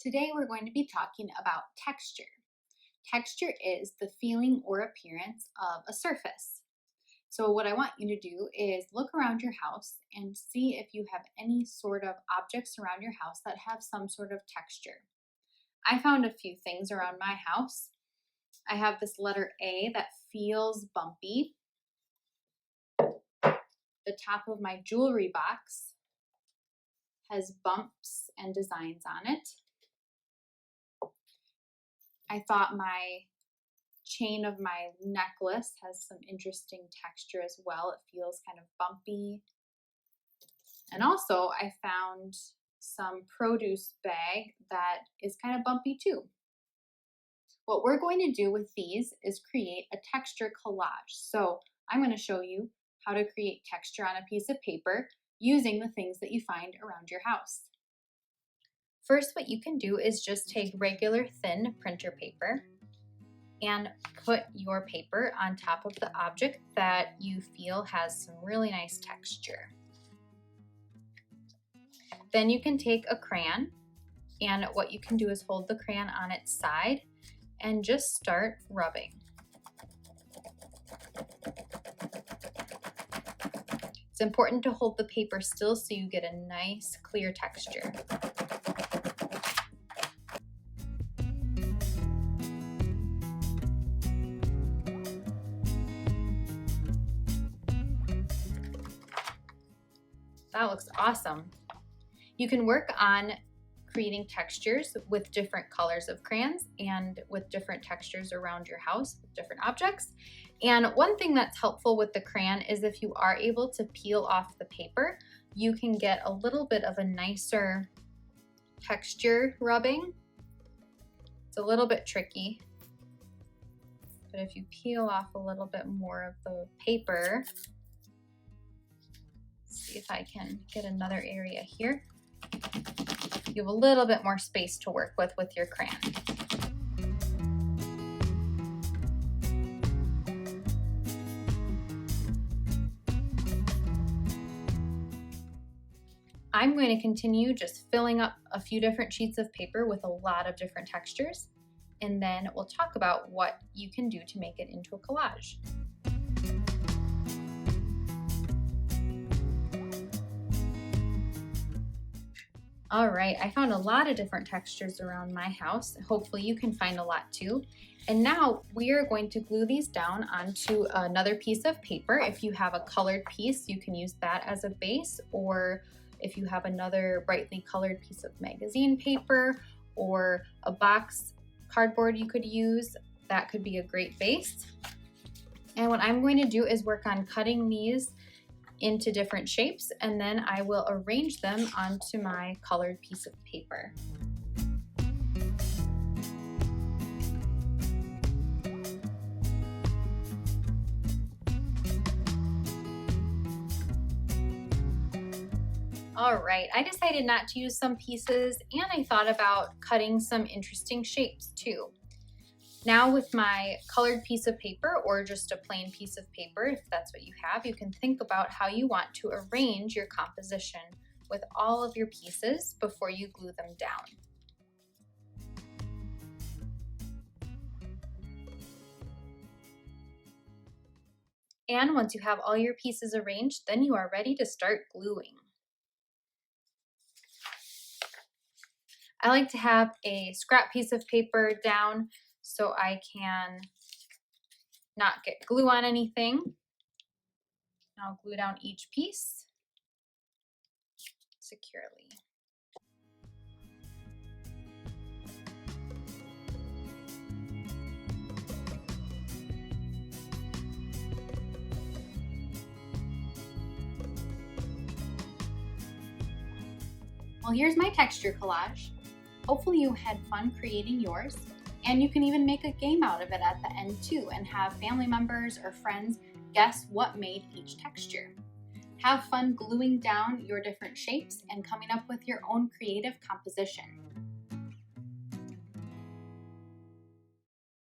Today we're going to be talking about texture. Texture is the feeling or appearance of a surface. So what I want you to do is look around your house and see if you have any sort of objects around your house that have some sort of texture. I found a few things around my house. I have this letter A that feels bumpy. The top of my jewelry box has bumps and designs on it. I thought my chain of my necklace has some interesting texture as well. It feels kind of bumpy. And also I found some produce bag that is kind of bumpy too. What we're going to do with these is create a texture collage. So I'm going to show you how to create texture on a piece of paper using the things that you find around your house. First, what you can do is just take regular thin printer paper and put your paper on top of the object that you feel has some really nice texture. Then you can take a crayon, and what you can do is hold the crayon on its side and just start rubbing. It's important to hold the paper still so you get a nice clear texture. That looks awesome. You can work on creating textures with different colors of crayons and with different textures around your house with different objects. And one thing that's helpful with the crayon is if you are able to peel off the paper, you can get a little bit of a nicer texture rubbing. It's a little bit tricky, but if you peel off a little bit more of the paper, see if I can get another area here. You have a little bit more space to work with your crayon. I'm going to continue just filling up a few different sheets of paper with a lot of different textures, and then we'll talk about what you can do to make it into a collage. All right, I found a lot of different textures around my house. Hopefully you can find a lot too. And now we are going to glue these down onto another piece of paper. If you have a colored piece, you can use that as a base, or if you have another brightly colored piece of magazine paper or a box cardboard you could use, that could be a great base. And what I'm going to do is work on cutting these into different shapes, and then I will arrange them onto my colored piece of paper. All right, I decided not to use some pieces, and I thought about cutting some interesting shapes too. Now with my colored piece of paper, or just a plain piece of paper, if that's what you have, you can think about how you want to arrange your composition with all of your pieces before you glue them down. And once you have all your pieces arranged, then you are ready to start gluing. I like to have a scrap piece of paper down so I can not get glue on anything. I'll glue down each piece securely. Well, here's my texture collage. Hopefully you had fun creating yours, and you can even make a game out of it at the end too and have family members or friends guess what made each texture. Have fun gluing down your different shapes and coming up with your own creative composition.